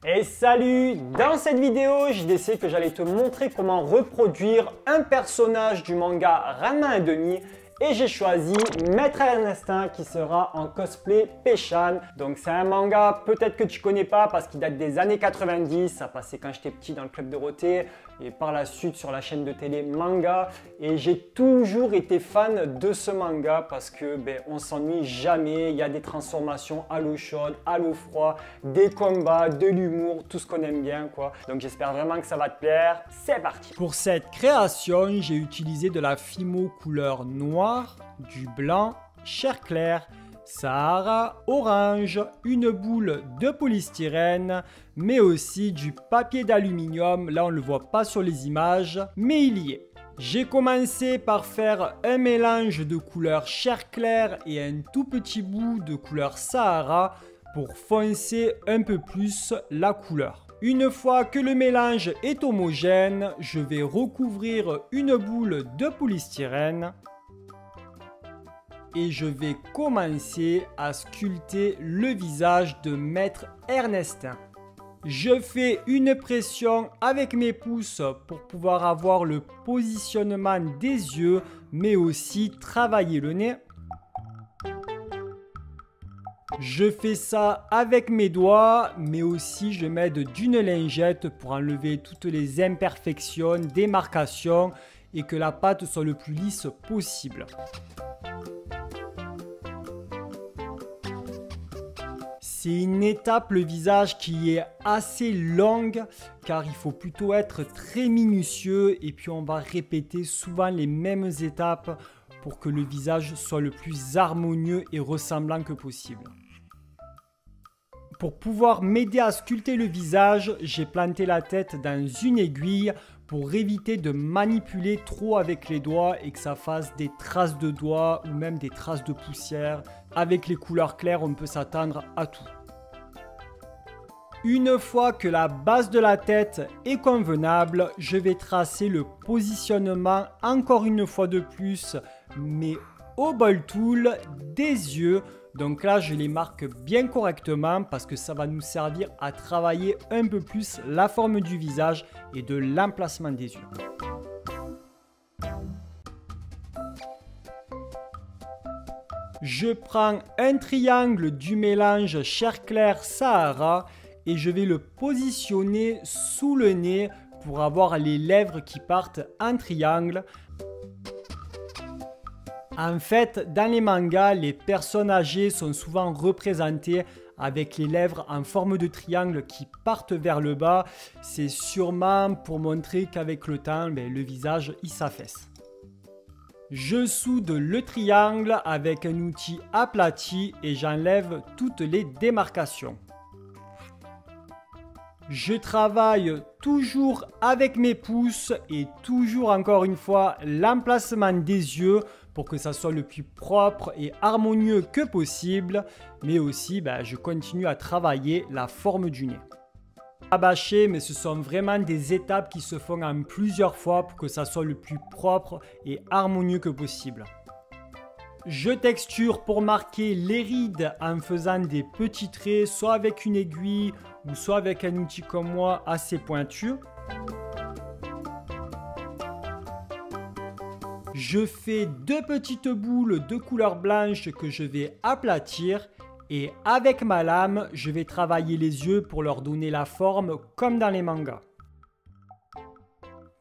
Et salut! Dans cette vidéo, j'ai décidé que j'allais te montrer comment reproduire un personnage du manga Ranma et Demi. Et j'ai choisi Maître Ernestin qui sera en cosplay Pechan. Donc c'est un manga peut-être que tu connais pas parce qu'il date des années 90. Ça passait quand j'étais petit dans le club Dorothée et par la suite sur la chaîne de télé Manga. Et j'ai toujours été fan de ce manga parce que on s'ennuie jamais. Il y a des transformations à l'eau chaude, à l'eau froide, des combats, de l'humour, tout ce qu'on aime bien quoi. Donc j'espère vraiment que ça va te plaire. C'est parti! Pour cette création, j'ai utilisé de la Fimo couleur noire, du blanc, chair claire, Sahara orange, une boule de polystyrène, mais aussi du papier d'aluminium. Là, on ne le voit pas sur les images, mais il y est. J'ai commencé par faire un mélange de couleur chair claire et un tout petit bout de couleur Sahara pour foncer un peu plus la couleur. Une fois que le mélange est homogène, je vais recouvrir une boule de polystyrène et je vais commencer à sculpter le visage de Maître Ernestin. Je fais une pression avec mes pouces pour pouvoir avoir le positionnement des yeux, mais aussi travailler le nez. Je fais ça avec mes doigts, mais aussi je m'aide d'une lingette pour enlever toutes les imperfections, démarcations et que la pâte soit le plus lisse possible. C'est une étape, le visage, qui est assez longue car il faut plutôt être très minutieux et puis on va répéter souvent les mêmes étapes pour que le visage soit le plus harmonieux et ressemblant que possible. Pour pouvoir m'aider à sculpter le visage, j'ai planté la tête dans une aiguille pour éviter de manipuler trop avec les doigts et que ça fasse des traces de doigts ou même des traces de poussière. Avec les couleurs claires, on peut s'attendre à tout. Une fois que la base de la tête est convenable, je vais tracer le positionnement encore une fois de plus, mais au ball tool des yeux. Donc là, je les marque bien correctement parce que ça va nous servir à travailler un peu plus la forme du visage et de l'emplacement des yeux. Je prends un triangle du mélange chair claire Sahara et je vais le positionner sous le nez pour avoir les lèvres qui partent en triangle. En fait, dans les mangas, les personnes âgées sont souvent représentées avec les lèvres en forme de triangle qui partent vers le bas. C'est sûrement pour montrer qu'avec le temps, le visage il s'affaisse. Je soude le triangle avec un outil aplati et j'enlève toutes les démarcations. Je travaille toujours avec mes pouces et toujours encore une fois l'emplacement des yeux pour que ça soit le plus propre et harmonieux que possible, mais aussi je continue à travailler la forme du nez. Rabâcher, mais ce sont vraiment des étapes qui se font en plusieurs fois pour que ça soit le plus propre et harmonieux que possible. Je texture pour marquer les rides en faisant des petits traits, soit avec une aiguille ou soit avec un outil comme moi assez pointu. Je fais deux petites boules de couleur blanche que je vais aplatir et avec ma lame, je vais travailler les yeux pour leur donner la forme comme dans les mangas.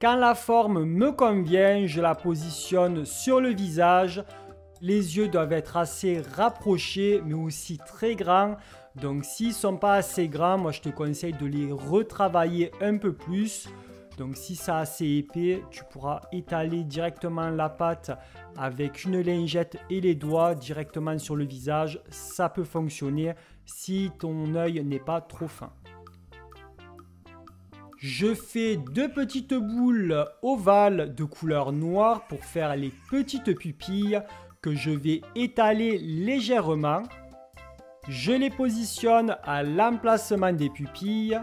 Quand la forme me convient, je la positionne sur le visage. Les yeux doivent être assez rapprochés mais aussi très grands. Donc s'ils ne sont pas assez grands, moi je te conseille de les retravailler un peu plus. Donc si c'est assez épais, tu pourras étaler directement la pâte avec une lingette et les doigts directement sur le visage. Ça peut fonctionner si ton œil n'est pas trop fin. Je fais deux petites boules ovales de couleur noire pour faire les petites pupilles que je vais étaler légèrement. Je les positionne à l'emplacement des pupilles.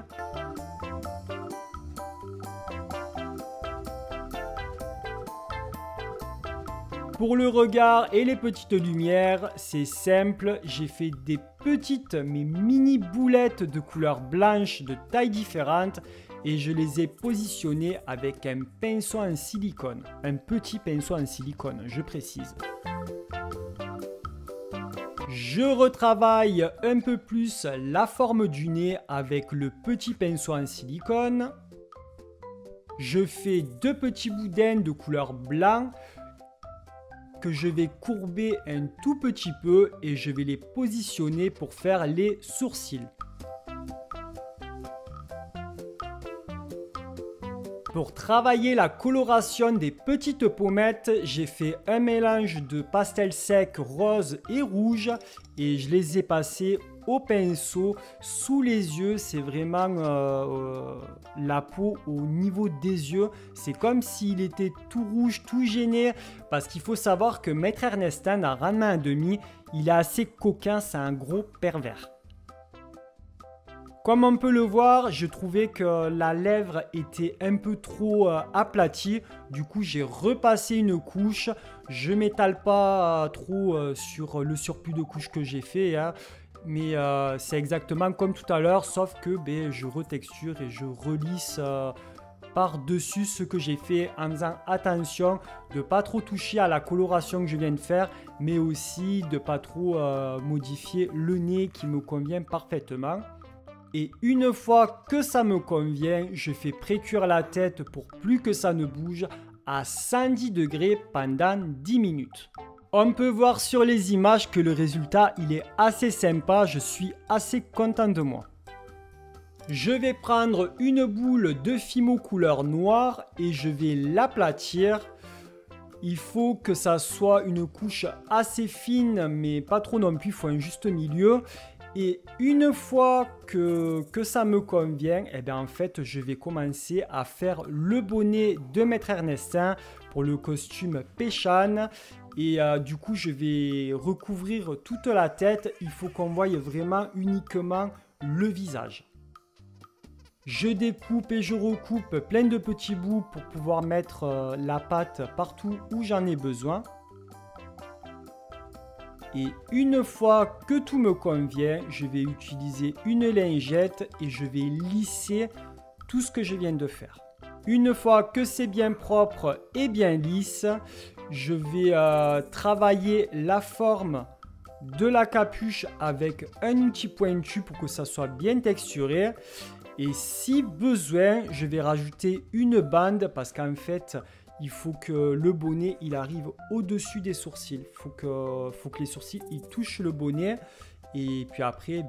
Pour le regard et les petites lumières, c'est simple, j'ai fait des petites mais mini boulettes de couleur blanche de tailles différentes et je les ai positionnées avec un pinceau en silicone. Un petit pinceau en silicone, je précise. Je retravaille un peu plus la forme du nez avec le petit pinceau en silicone. Je fais deux petits boudins de couleur blanc que je vais courber un tout petit peu et je vais les positionner pour faire les sourcils. Pour travailler la coloration des petites pommettes, j'ai fait un mélange de pastel sec rose et rouge et je les ai passés au pinceau sous les yeux. C'est vraiment la peau au niveau des yeux. C'est comme s'il était tout rouge, tout gêné. Parce qu'il faut savoir que Maître Ernestin, dans Ranma 1,5, il est assez coquin, c'est un gros pervers. Comme on peut le voir, je trouvais que la lèvre était un peu trop aplatie. Du coup, j'ai repassé une couche. Je ne m'étale pas trop sur le surplus de couche que j'ai fait. Hein. Mais c'est exactement comme tout à l'heure, sauf que je retexture et je relisse par-dessus ce que j'ai fait en faisant attention de ne pas trop toucher à la coloration que je viens de faire, mais aussi de ne pas trop modifier le nez qui me convient parfaitement. Et une fois que ça me convient, je fais précuire la tête pour plus que ça ne bouge à 110 degrés pendant 10 minutes. On peut voir sur les images que le résultat il est assez sympa, je suis assez content de moi. Je vais prendre une boule de Fimo couleur noire et je vais l'aplatir. Il faut que ça soit une couche assez fine mais pas trop non plus, il faut un juste milieu. Et une fois que ça me convient, en fait, je vais commencer à faire le bonnet de Maître Ernestin pour le costume Pechan. Et du coup, je vais recouvrir toute la tête. Il faut qu'on voie vraiment uniquement le visage. Je découpe et je recoupe plein de petits bouts pour pouvoir mettre la pâte partout où j'en ai besoin. Et une fois que tout me convient, je vais utiliser une lingette et je vais lisser tout ce que je viens de faire. Une fois que c'est bien propre et bien lisse, je vais travailler la forme de la capuche avec un outil pointu pour que ça soit bien texturé. Et si besoin, je vais rajouter une bande parce qu'en fait, il faut que le bonnet il arrive au-dessus des sourcils. Il faut que les sourcils ils touchent le bonnet. Et puis après,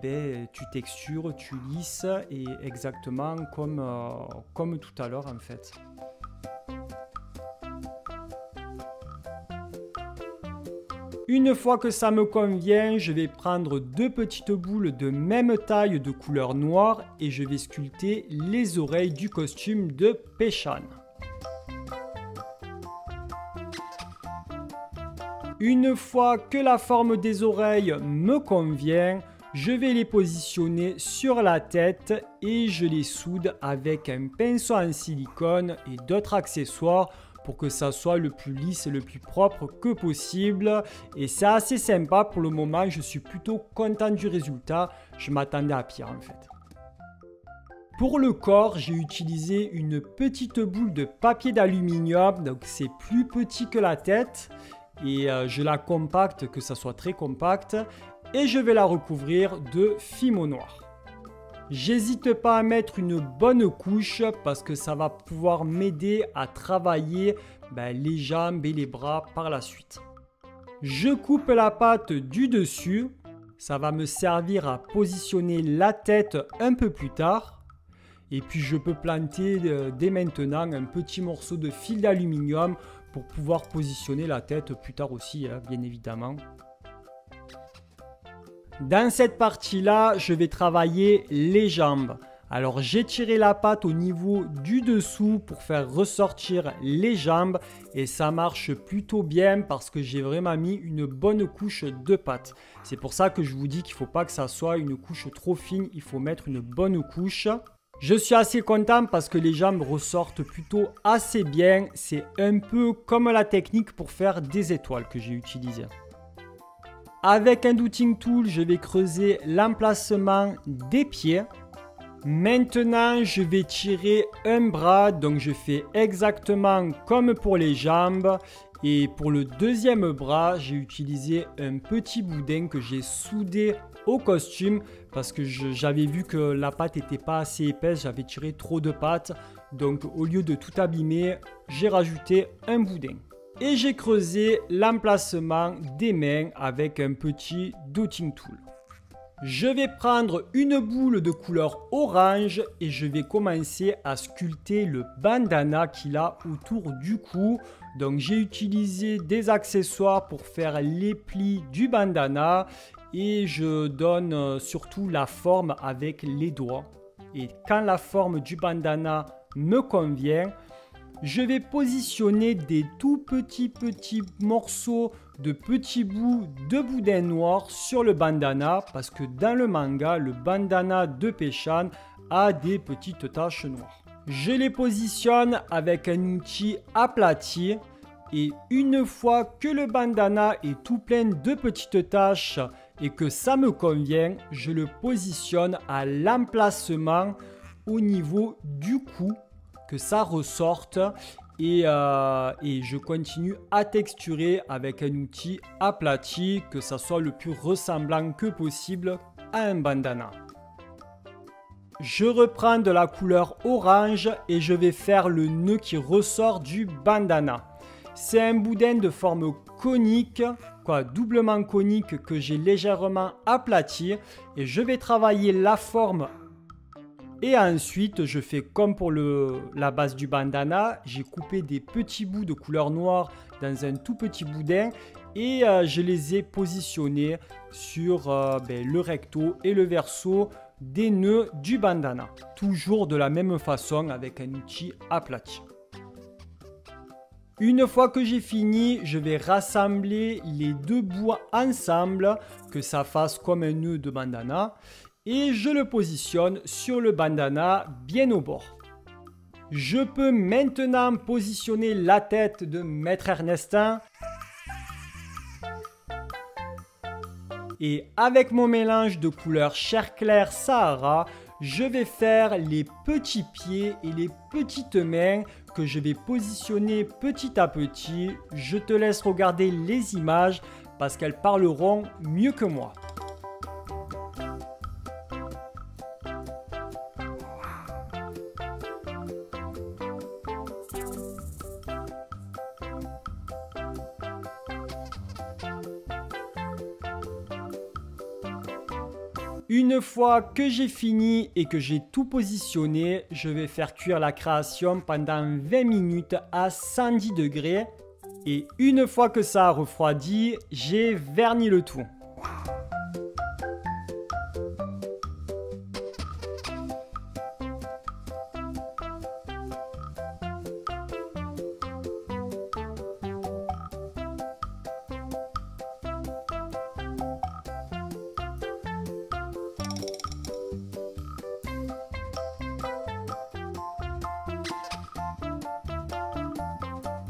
tu textures, tu lisses et exactement comme tout à l'heure en fait. Une fois que ça me convient, je vais prendre deux petites boules de même taille de couleur noire et je vais sculpter les oreilles du costume de Pechan. Une fois que la forme des oreilles me convient, je vais les positionner sur la tête et je les soude avec un pinceau en silicone et d'autres accessoires pour que ça soit le plus lisse et le plus propre que possible. Et c'est assez sympa pour le moment, je suis plutôt content du résultat. Je m'attendais à pire en fait. Pour le corps, j'ai utilisé une petite boule de papier d'aluminium, donc c'est plus petit que la tête. Et je la compacte, que ça soit très compact. Et je vais la recouvrir de Fimo noir. J'hésite pas à mettre une bonne couche parce que ça va pouvoir m'aider à travailler les jambes et les bras par la suite. Je coupe la pâte du dessus. Ça va me servir à positionner la tête un peu plus tard. Et puis je peux planter dès maintenant un petit morceau de fil d'aluminium pour pouvoir positionner la tête plus tard aussi, bien évidemment. Dans cette partie-là, je vais travailler les jambes. Alors j'ai tiré la pâte au niveau du dessous pour faire ressortir les jambes et ça marche plutôt bien parce que j'ai vraiment mis une bonne couche de pâte. C'est pour ça que je vous dis qu'il ne faut pas que ça soit une couche trop fine, il faut mettre une bonne couche. Je suis assez content parce que les jambes ressortent plutôt assez bien. C'est un peu comme la technique pour faire des étoiles que j'ai utilisée. Avec un douting tool, je vais creuser l'emplacement des pieds. Maintenant, je vais tirer un bras, donc je fais exactement comme pour les jambes. Et pour le deuxième bras, j'ai utilisé un petit boudin que j'ai soudé au costume parce que j'avais vu que la pâte n'était pas assez épaisse, j'avais tiré trop de pâte. Donc au lieu de tout abîmer, j'ai rajouté un boudin. Et j'ai creusé l'emplacement des mains avec un petit dotting tool. Je vais prendre une boule de couleur orange et je vais commencer à sculpter le bandana qu'il a autour du cou. Donc j'ai utilisé des accessoires pour faire les plis du bandana et je donne surtout la forme avec les doigts. Et quand la forme du bandana me convient, je vais positionner des tout petits morceaux de petits bouts de boudin noir sur le bandana parce que dans le manga, le bandana de Pei-chan a des petites taches noires. Je les positionne avec un outil aplati et une fois que le bandana est tout plein de petites taches et que ça me convient, je le positionne à l'emplacement au niveau du cou, que ça ressorte et je continue à texturer avec un outil aplati, que ça soit le plus ressemblant que possible à un bandana. Je reprends de la couleur orange et je vais faire le nœud qui ressort du bandana. C'est un boudin de forme conique, doublement conique que j'ai légèrement aplati et je vais travailler la forme. Et ensuite, je fais comme pour la base du bandana, j'ai coupé des petits bouts de couleur noire dans un tout petit boudin et je les ai positionnés sur le recto et le verso des nœuds du bandana. Toujours de la même façon avec un outil aplati. Une fois que j'ai fini, je vais rassembler les deux bouts ensemble, que ça fasse comme un nœud de bandana. Et je le positionne sur le bandana bien au bord. Je peux maintenant positionner la tête de Maître Ernestin. Et avec mon mélange de couleurs chair claire Sahara, je vais faire les petits pieds et les petites mains que je vais positionner petit à petit. Je te laisse regarder les images parce qu'elles parleront mieux que moi. Une fois que j'ai fini et que j'ai tout positionné, je vais faire cuire la création pendant 20 minutes à 110 degrés. Et une fois que ça a refroidi, j'ai verni le tout.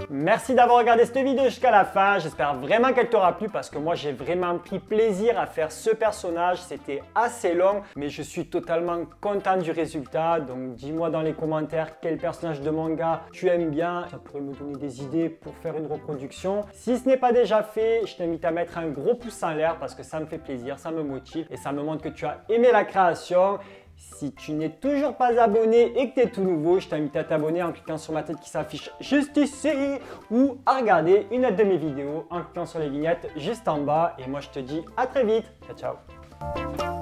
Merci d'avoir regardé cette vidéo jusqu'à la fin, j'espère vraiment qu'elle t'aura plu parce que moi j'ai vraiment pris plaisir à faire ce personnage, c'était assez long mais je suis totalement content du résultat, donc dis-moi dans les commentaires quel personnage de manga tu aimes bien, ça pourrait me donner des idées pour faire une reproduction. Si ce n'est pas déjà fait, je t'invite à mettre un gros pouce en l'air parce que ça me fait plaisir, ça me motive et ça me montre que tu as aimé la création. Si tu n'es toujours pas abonné et que tu es tout nouveau, je t'invite à t'abonner en cliquant sur ma tête qui s'affiche juste ici ou à regarder une autre de mes vidéos en cliquant sur les vignettes juste en bas. Et moi, je te dis à très vite. Ciao, ciao.